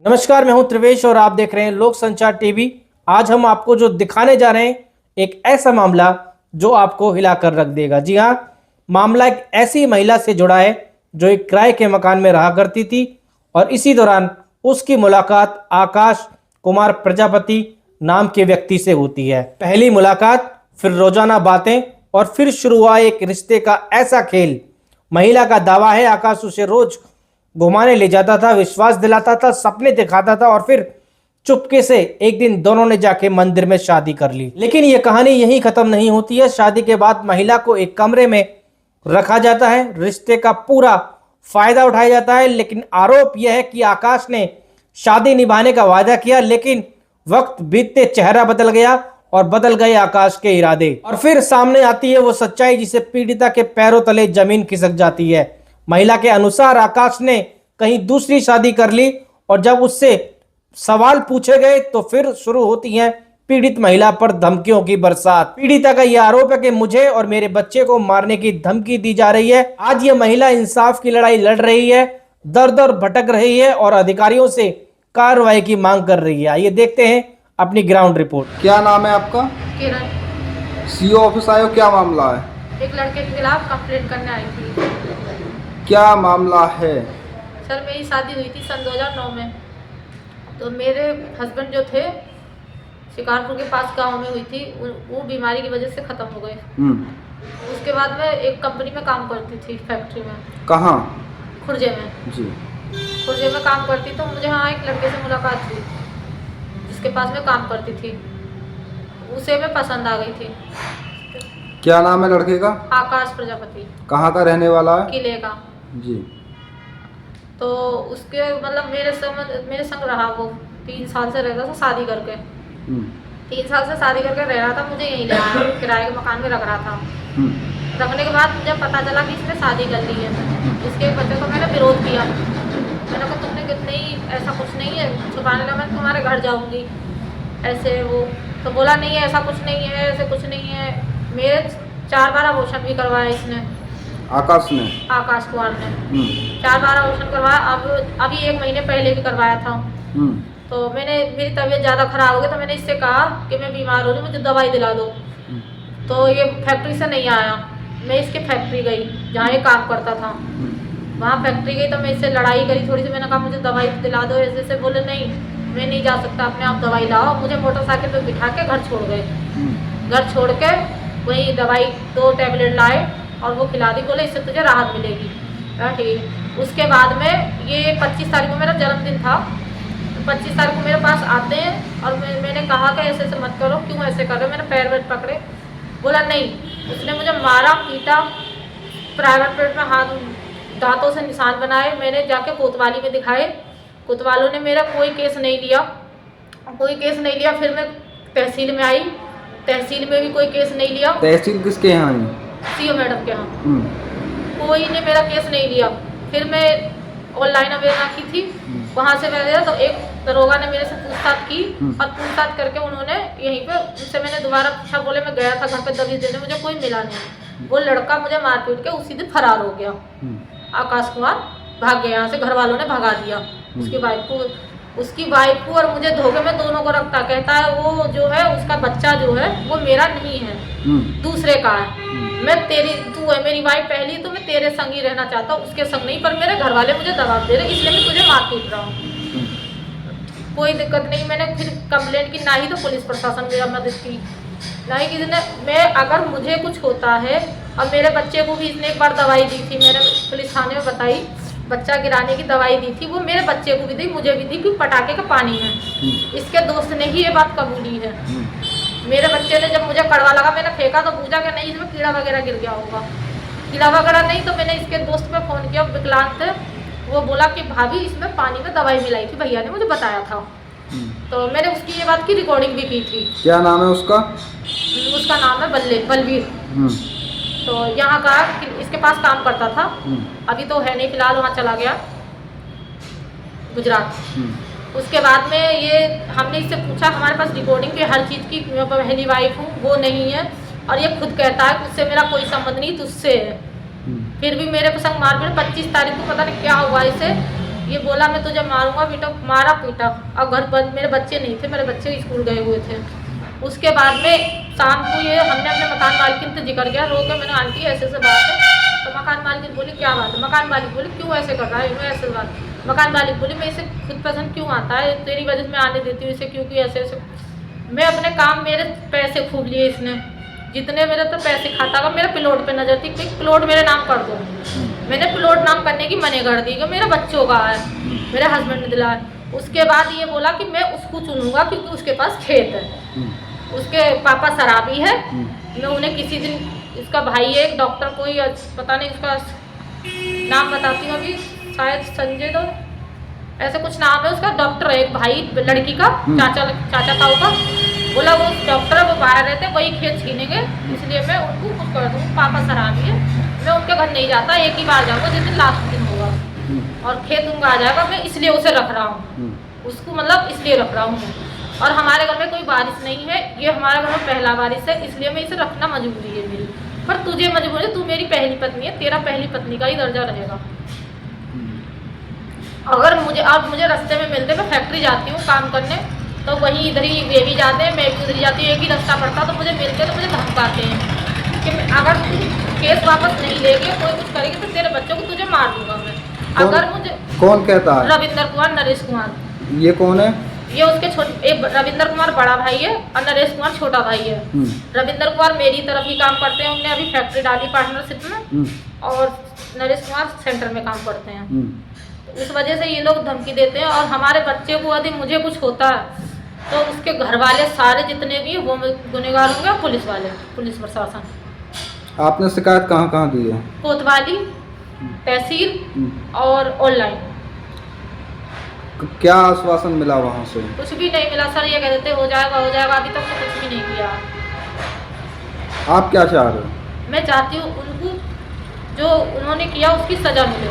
नमस्कार, मैं हूं त्रिवेश और आप देख रहे हैं लोक संचार टीवी। आज हम आपको जो दिखाने जा रहे हैं एक ऐसा मामला जो आपको हिलाकर रख देगा। जी हां, मामला एक ऐसी महिला से जुड़ा है जो एक किराए के मकान में रहा करती थी और इसी दौरान उसकी मुलाकात आकाश कुमार प्रजापति नाम के व्यक्ति से होती है। पहली मुलाकात, फिर रोजाना बातें और फिर शुरू हुआ एक रिश्ते का ऐसा खेल। महिला का दावा है आकाश उसे रोज घुमाने ले जाता था, विश्वास दिलाता था, सपने दिखाता था और फिर चुपके से एक दिन दोनों ने जाके मंदिर में शादी कर ली। लेकिन यह कहानी यहीं खत्म नहीं होती है। शादी के बाद महिला को एक कमरे में रखा जाता है, रिश्ते का पूरा फायदा उठाया जाता है। लेकिन आरोप यह है कि आकाश ने शादी निभाने का वादा किया, लेकिन वक्त बीतते चेहरा बदल गया और बदल गए आकाश के इरादे। और फिर सामने आती है वो सच्चाई जिसे पीड़िता के पैरों तले जमीन खिसक जाती है। महिला के अनुसार आकाश ने कहीं दूसरी शादी कर ली और जब उससे सवाल पूछे गए तो फिर शुरू होती है पीड़ित महिला पर धमकियों की बरसात। पीड़िता का यह आरोप है कि मुझे और मेरे बच्चे को मारने की धमकी दी जा रही है। आज यह महिला इंसाफ की लड़ाई लड़ रही है, दर दर भटक रही है और अधिकारियों से कार्रवाई की मांग कर रही है। आइए देखते हैं अपनी ग्राउंड रिपोर्ट। क्या नाम है आपका? किरण। सीओ ऑफिस आए हो, क्या मामला है? एक लड़के के खिलाफ कंप्लेंट करने आई थी। क्या मामला है? सर, मेरी शादी हुई थी सन 2009 में। तो मेरे हस्बैंड जो थे शिकारपुर के पास गांव में हुई थी, वो बीमारी की वजह से ख़त्म हो गए। उसके बाद मैं एक कंपनी में काम करती थी, फैक्ट्री में। कहाँ? खुर्जे में। जी। खुर्जे में काम करती तो मुझे हाँ एक लड़के से मुलाकात हुई जिसके पास मैं काम करती थी। उसे मैं पसंद आ गई थी। क्या नाम है लड़के का? आकाश प्रजापति। कहाँ का रहने वाला है? किले का। जी। तो उसके मतलब मेरे संग रहा वो 3 साल से रहता था शादी करके। 3 साल से शादी करके रह रहा था, मुझे यहीं ले आया, किराए के मकान में रख रहा था। रखने के बाद मुझे पता चला कि इसने शादी कर ली है। इसके बच्चे को मैंने विरोध किया। मैंने कहा तुमने नहीं, ऐसा कुछ नहीं है, छुपाने लगा, मैं तुम्हारे घर जाऊँगी ऐसे वो। तो बोला नहीं ऐसा कुछ नहीं है, ऐसे कुछ नहीं है। मेरे 4 बार अबॉर्शन भी करवाया इसने, आकाश ने? आकाश कुमार ने 4 बार अबॉर्शन करवाया। अभी 1 महीने पहले भी करवाया था। तो मेरी तबीयत ज़्यादा खराब हो गई तो मैंने इससे कहा कि मैं बीमार हो रही हूँ, मुझे दवाई दिला दो। तो ये फैक्ट्री से नहीं आया। मैं इसके फैक्ट्री गई जहाँ ये काम करता था, वहाँ फैक्ट्री गई तो मैं इससे लड़ाई करी थोड़ी सी। मैंने कहा मुझे दवाई दिला दो, ऐसे ऐसे। बोले नहीं मैं नहीं जा सकता, अपने आप दवाई लाओ। मुझे मोटरसाइकिल पे बिठा के घर छोड़ गए। घर छोड़ के वही दवाई 2 टैबलेट लाए और वो खिला दी। बोले इससे तुझे राहत मिलेगी। ठीक। उसके बाद में ये 25 तारीख को मेरा जन्मदिन था। 25 तारीख को मेरे पास आते हैं और मैंने कहा कि ऐसे ऐसे मत करो, क्यों ऐसे कर रहे हो? मैंने पैर वेर पकड़े। बोला नहीं। उसने मुझे मारा, पीटा, प्राइवेट पेट में हाथ, दांतों से निशान बनाए। मैंने जाके कोतवाली में दिखाए। कोतवालों ने मेरा कोई केस नहीं लिया, कोई केस नहीं लिया। फिर मैं तहसील में आई, तहसील में भी कोई केस नहीं लिया। तहसील किसके यहाँ है? सीओ मैडम के यहाँ। कोई ने मेरा केस नहीं लिया। फिर मैं ऑनलाइन आवेदन की थी, वहाँ से मैंने तो एक दरोगा ने मेरे से पूछताछ की और पूछताछ करके उन्होंने यहीं पे उनसे मैंने दोबारा पूछा। बोले मैं गया था घर पे दबिश देने, मुझे कोई मिला नहीं। वो लड़का मुझे मार पीट के उसी दिन फरार हो गया। आकाश कुमार भाग गया यहाँ से, घर वालों ने भगा दिया। उसकी वाइफ को और मुझे धोखे में दोनों को रखता। कहता है वो जो है उसका बच्चा जो है वो मेरा नहीं है, दूसरे का है। तू है मेरी वाइफ पहली, तो मैं तेरे संग ही रहना चाहता हूँ, उसके संग नहीं। पर मेरे घर वाले मुझे दबाव दे रहे, इसलिए मैं तुझे मार पीट रहा हूँ। कोई दिक्कत नहीं। मैंने फिर कंप्लेंट की, ना ही तो पुलिस प्रशासन मेरा मदद की, ना ही किसी ने। मैं अगर मुझे कुछ होता है, और मेरे बच्चे को भी इसने एक बार दवाई दी थी, मैंने पुलिस थाने में बताई, बच्चा गिराने की दवाई दी थी। वो मेरे बच्चे को भी दी, मुझे भी दी, क्योंकि पटाखे का पानी है। इसके दोस्त ने ही ये बात कबूली है। मेरे बच्चे ने जब मुझे कड़वा लगा, मैंने फेंका तो पूछा कि नहीं इसमें कीड़ा वगैरह गिर गया होगा। कीड़ा वगैरह नहीं। तो मैंने इसके दोस्त पे फ़ोन किया, विकलांग थे। वो बोला कि भाभी इसमें पानी में दवाई मिलाई थी, भैया ने मुझे बताया था। तो मैंने उसकी ये बात की रिकॉर्डिंग भी की थी। क्या नाम है उसका? उसका नाम है बलवीर। तो यहाँ का इसके पास काम करता था, अभी तो है नहीं, फिलहाल वहाँ चला गया गुजरात। उसके बाद में ये हमने इससे पूछा, हमारे पास रिकॉर्डिंग की हर चीज़ की, मैं पहली वाइफ हूँ, वो नहीं है। और ये खुद कहता है कि उससे मेरा कोई संबंध नहीं, तुझसे है। फिर भी मेरे संग मारपीट। 25 तारीख को पता नहीं क्या हुआ इसे, ये बोला मैं तुझे मारूंगा बेटा, मारा पीटा। अब घर पर मेरे बच्चे नहीं थे, मेरे बच्चे स्कूल गए हुए थे। उसके बाद में शाम को ये हमने अपने मकान मालकिन से जिक्र किया, रो के मैंने आंटी ऐसे बात है। तो मकान मालकिन बोली क्या बात है, मकान मालिक बोली क्यों ऐसे कर रहा है, इन्होंने ऐसे बात। मकान मालिक बोली मैं इसे खुद पसंद क्यों आता है, तेरी वजह से मैं आने देती हूँ इसे, क्योंकि ऐसे ऐसे। मैं अपने काम, मेरे पैसे खूब लिए इसने, जितने मेरे तो पैसे खाता था, मेरे प्लॉट पे नजर थी कि प्लॉट मेरे नाम कर दो। मैंने प्लॉट नाम करने की मने कर दी कि मेरे बच्चों का है, मेरे हस्बैंड ने दिलाया। उसके बाद ये बोला कि मैं उसको चुनूंगा क्योंकि उसके पास खेत है, उसके पापा शराबी है। मैं उन्हें किसी दिन, इसका भाई है एक डॉक्टर, कोई पता नहीं उसका नाम बताती हूँ अभी, शायद संजय दो ऐसे कुछ नाम है उसका, डॉक्टर है एक भाई लड़की का, चाचा ताऊ का। बोला वो डॉक्टर है, वो बाहर रहते, वही खेत छीनेंगे, इसलिए मैं उनको कुछ कर दूँ। पापा शराबी है, मैं उनके घर नहीं जाता, एक ही बार जाऊँगा जिस दिन लास्ट दिन होगा, और खेत उनका आ जाएगा। मैं इसलिए उसे रख रहा हूँ, उसको मतलब इसलिए रख रहा हूँ। और हमारे घर में कोई बारिश नहीं है, ये हमारे घर में पहला बारिश है, इसलिए मैं इसे रखना मजबूरी है मेरी। पर तुझे मजबूरी है, तू मेरी पहली पत्नी है, तेरा पहली पत्नी का ही दर्जा रहेगा। अगर मुझे रास्ते में मिलते, मैं फैक्ट्री जाती हूँ काम करने, तो वहीं इधर ही वे भी जाते हैं, मैं भी उधर ही जाती हूँ, एक ही रास्ता पड़ता, तो मुझे मिलते तो मुझे धमकाते हैं कि अगर तू केस वापस नहीं लेके कोई कुछ करेगी तो तेरे बच्चों को तुझे मार दूंगा मैं। अगर मुझे कौन कहता है? रविंद्र कुमार, नरेश कुमार। ये कौन है? ये उसके छोटे, रविंद्र कुमार बड़ा भाई है और नरेश कुमार छोटा भाई है। रविंद्र कुमार मेरी तरफ ही काम करते हैं, उन्होंने अभी फैक्ट्री डाली पार्टनरशिप में, और नरेश कुमार सेंटर में काम करते हैं। इस वजह से ये लोग धमकी देते हैं। और हमारे बच्चे को यदि मुझे कुछ होता है तो उसके घर वाले सारे जितने भी वो गुनहगार होंगे, पुलिस वाले, पुलिस प्रशासन। आपने शिकायत कहाँ कहाँ दी है? कोतवाली, तहसील और ऑनलाइन। क्या आश्वासन मिला वहाँ से? कुछ भी नहीं मिला सर, ये कह देते हो जाएगा हो जाएगा, अभी तक तो कुछ भी नहीं किया। आप क्या चाह रहे हो? मैं चाहती हूँ उनको जो उन्होंने किया उसकी सजा मिले।